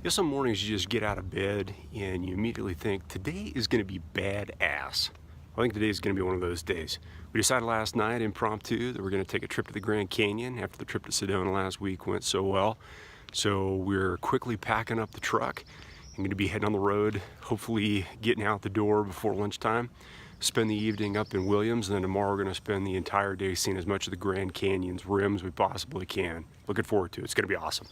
Some mornings you just get out of bed and you immediately think, today is going to be badass. I think today is going to be one of those days. We decided last night, impromptu, that we're going to take a trip to the Grand Canyon after the trip to Sedona last week went so well. So we're quickly packing up the truck and going to be heading on the road, hopefully getting out the door before lunchtime. Spend the evening up in Williams, and then tomorrow we're going to spend the entire day seeing as much of the Grand Canyon's rim as we possibly can. Looking forward to it. It's going to be awesome.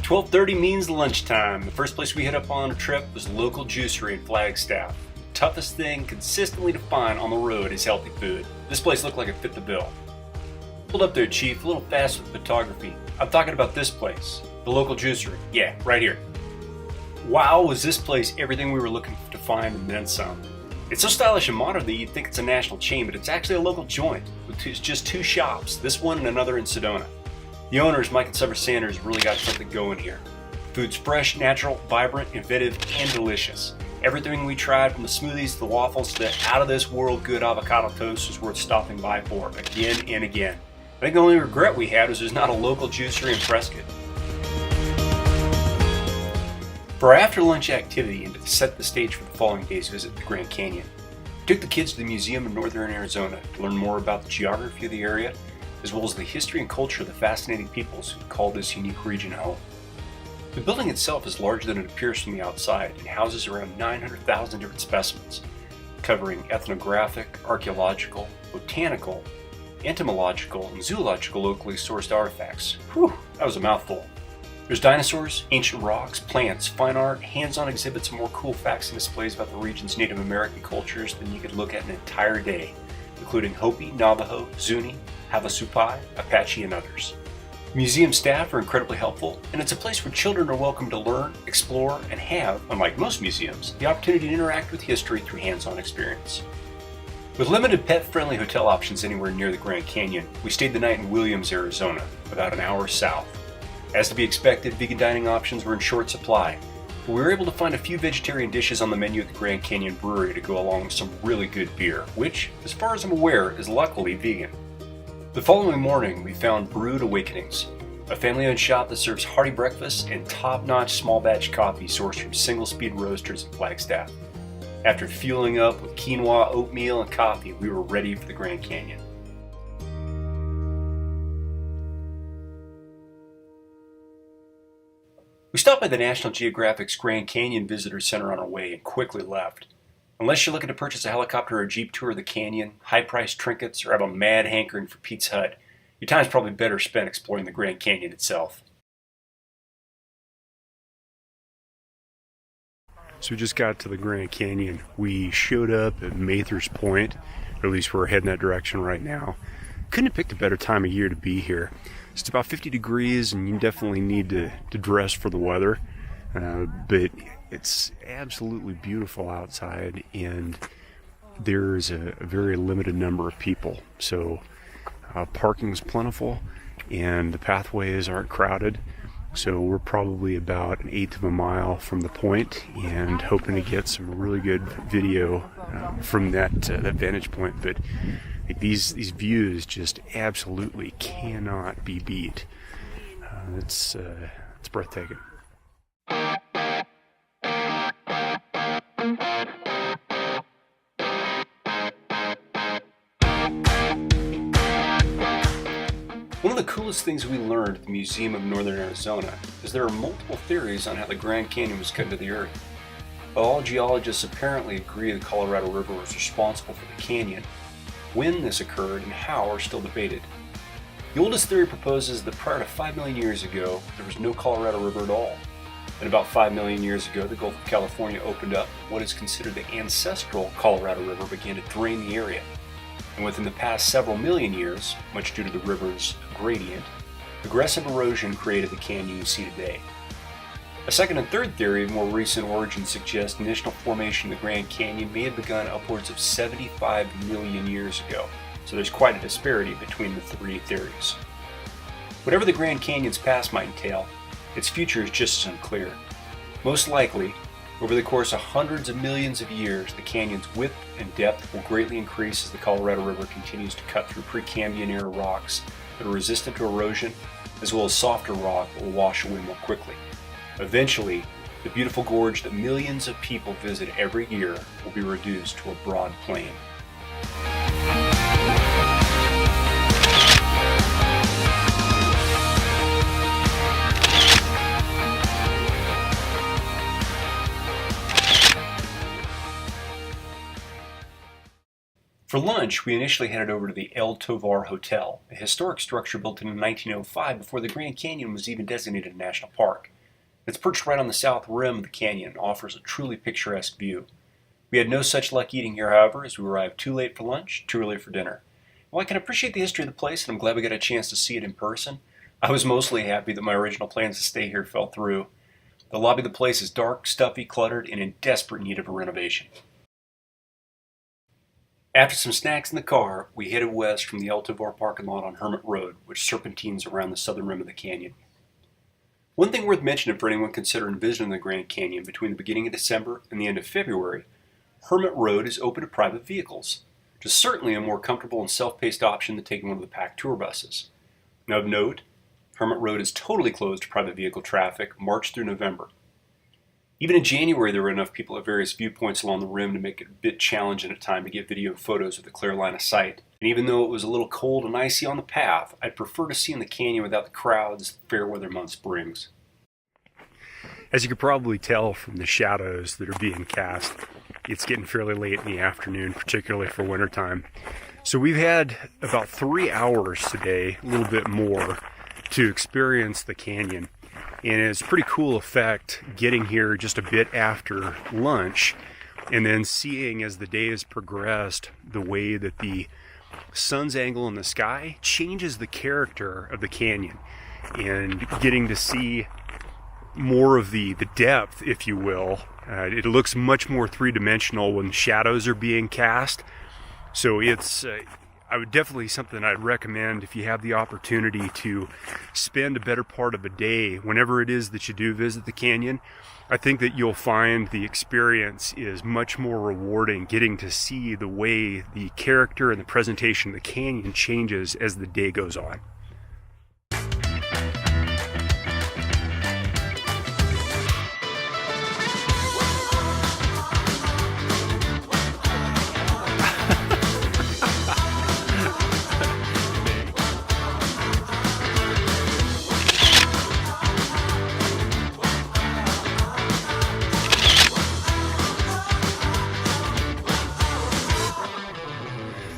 12:30 means lunchtime. The first place we hit up on a trip was local juicery in Flagstaff. Toughest thing consistently to find on the road is healthy food. This place looked like it fit the bill. Pulled up there, Chief, a little fast with photography. I'm talking about this place, the local juicery. Yeah, right here. Wow, was this place everything we were looking to find and then some. It's so stylish and modern that you'd think it's a national chain, but it's actually a local joint with just two shops, this one and another in Sedona. The owners, Mike and Summer Sanders, really got something going here. Food's fresh, natural, vibrant, inventive, and delicious. Everything we tried, from the smoothies to the waffles to the out-of-this-world good avocado toast, was worth stopping by for again and again. I think the only regret we had was there's not a local juicery in Prescott. For our after-lunch activity and to set the stage for the following day's visit to the Grand Canyon, we took the kids to the Museum of Northern Arizona to learn more about the geography of the area, as well as the history and culture of the fascinating peoples who call this unique region home. The building itself is larger than it appears from the outside and houses around 900,000 different specimens, covering ethnographic, archaeological, botanical, entomological, and zoological locally sourced artifacts. Whew, that was a mouthful. There's dinosaurs, ancient rocks, plants, fine art, hands-on exhibits, and more cool facts and displays about the region's Native American cultures than you could look at an entire day, including Hopi, Navajo, Zuni, Havasupai, Apache, and others. Museum staff are incredibly helpful, and it's a place where children are welcome to learn, explore, and have, unlike most museums, the opportunity to interact with history through hands-on experience. With limited pet-friendly hotel options anywhere near the Grand Canyon, we stayed the night in Williams, Arizona, about an hour south. As to be expected, vegan dining options were in short supply, but we were able to find a few vegetarian dishes on the menu at the Grand Canyon Brewery to go along with some really good beer, which, as far as I'm aware, is luckily vegan. The following morning, we found Brewed Awakenings, a family-owned shop that serves hearty breakfast and top-notch small-batch coffee sourced from single-speed roasters in Flagstaff. After fueling up with quinoa, oatmeal, and coffee, we were ready for the Grand Canyon. We stopped by the National Geographic's Grand Canyon Visitor Center on our way and quickly left. Unless you're looking to purchase a helicopter or a jeep tour of the canyon, high-priced trinkets, or have a mad hankering for Pete's Hut, your time's probably better spent exploring the Grand Canyon itself. So we just got to the Grand Canyon. We showed up at Mather's Point, or at least we're heading that direction right now. Couldn't have picked a better time of year to be here. It's about 50 degrees and you definitely need to dress for the weather, but it's absolutely beautiful outside and there's a very limited number of people. So parking's plentiful and the pathways aren't crowded. So we're probably about an eighth of a mile from the point and hoping to get some really good video from that vantage point. But these views just absolutely cannot be beat. It's breathtaking. One of the coolest things we learned at the Museum of Northern Arizona is there are multiple theories on how the Grand Canyon was cut into the earth. While all geologists apparently agree the Colorado River was responsible for the canyon, when this occurred and how are still debated. The oldest theory proposes that prior to 5 million years ago, there was no Colorado River at all. And about 5 million years ago, the Gulf of California opened up, what is considered the ancestral Colorado River began to drain the area. And within the past several million years, much due to the river's gradient, aggressive erosion created the canyon you see today. A second and third theory of more recent origin suggests the initial formation of the Grand Canyon may have begun upwards of 75 million years ago, so there's quite a disparity between the three theories. Whatever the Grand Canyon's past might entail, its future is just as unclear. Most likely, over the course of hundreds of millions of years, the canyon's width and depth will greatly increase as the Colorado River continues to cut through Precambrian era rocks that are resistant to erosion, as well as softer rock that will wash away more quickly. Eventually, the beautiful gorge that millions of people visit every year will be reduced to a broad plain. For lunch, we initially headed over to the El Tovar Hotel, a historic structure built in 1905 before the Grand Canyon was even designated a national park. It's perched right on the south rim of the canyon and offers a truly picturesque view. We had no such luck eating here, however, as we arrived too late for lunch, too early for dinner. While I can appreciate the history of the place and I'm glad we got a chance to see it in person, I was mostly happy that my original plans to stay here fell through. The lobby of the place is dark, stuffy, cluttered, and in desperate need of a renovation. After some snacks in the car, we headed west from the El Tovar parking lot on Hermit Road, which serpentines around the southern rim of the canyon. One thing worth mentioning for anyone considering visiting the Grand Canyon between the beginning of December and the end of February, Hermit Road is open to private vehicles, which is certainly a more comfortable and self-paced option than taking one of the packed tour buses. Now of note, Hermit Road is totally closed to private vehicle traffic March through November. Even in January, there were enough people at various viewpoints along the rim to make it a bit challenging at times to get video and photos with a clear line of sight. And even though it was a little cold and icy on the path, I'd prefer to see in the canyon without the crowds fair weather months brings. As you could probably tell from the shadows that are being cast, it's getting fairly late in the afternoon, particularly for wintertime. So we've had about 3 hours today, a little bit more, to experience the canyon. And it's a pretty cool effect getting here just a bit after lunch and then seeing as the day has progressed the way that the sun's angle in the sky changes the character of the canyon, and getting to see more of the depth, if you will. It looks much more three-dimensional when shadows are being cast. So it's I would definitely something I'd recommend if you have the opportunity to spend a better part of a day whenever it is that you do visit the canyon. I think that you'll find the experience is much more rewarding, getting to see the way the character and the presentation of the canyon changes as the day goes on.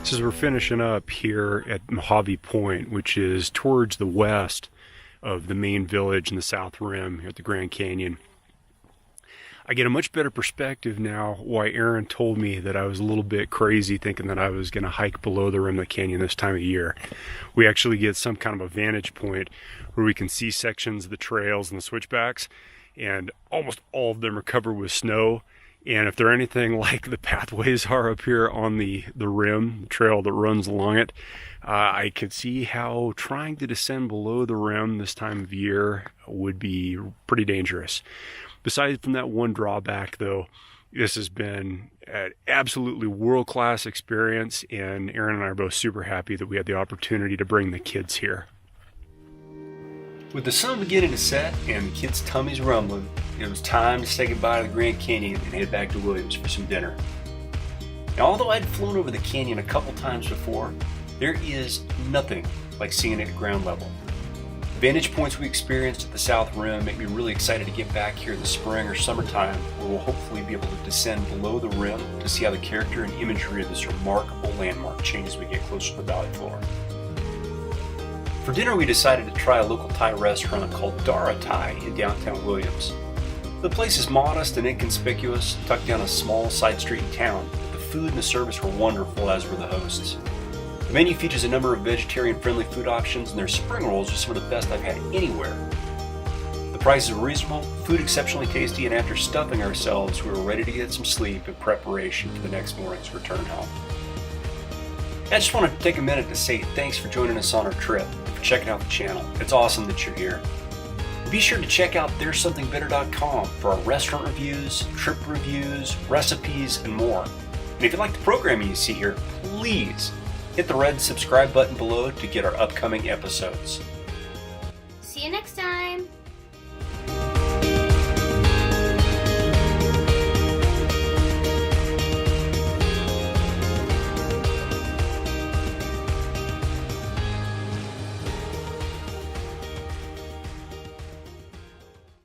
As we're finishing up here at Mojave Point, which is towards the west of the main village in the South Rim here at the Grand Canyon, I get a much better perspective now why Aaron told me that I was a little bit crazy thinking that I was going to hike below the rim of the canyon this time of year. We actually get some kind of a vantage point where we can see sections of the trails and the switchbacks, and almost all of them are covered with snow. And if they're anything like the pathways are up here on the rim, the trail that runs along it, I could see how trying to descend below the rim this time of year would be pretty dangerous. Besides from that one drawback, though, this has been an absolutely world-class experience, and Aaron and I are both super happy that we had the opportunity to bring the kids here. With the sun beginning to set and the kids' tummies rumbling, it was time to say goodbye to the Grand Canyon and head back to Williams for some dinner. Now, although I'd flown over the canyon a couple times before, There is nothing like seeing it at ground level. The vantage points we experienced at the South Rim make me really excited to get back here in the spring or summertime, where we'll hopefully be able to descend below the rim to see how the character and imagery of this remarkable landmark change as we get closer to the valley floor. For dinner, we decided to try a local Thai restaurant called Dara Thai in downtown Williams. The place is modest and inconspicuous, tucked down a small side street in town. The food and the service were wonderful, as were the hosts. The menu features a number of vegetarian-friendly food options, and their spring rolls are some of the best I've had anywhere. The prices were reasonable, food exceptionally tasty, and after stuffing ourselves, we were ready to get some sleep in preparation for the next morning's return home. I just wanted to take a minute to say thanks for joining us on our trip and for checking out the channel. It's awesome that you're here. Be sure to check out there'ssomethingbetter.com for our restaurant reviews, trip reviews, recipes, and more. And if you like the programming you see here, please hit the red subscribe button below to get our upcoming episodes.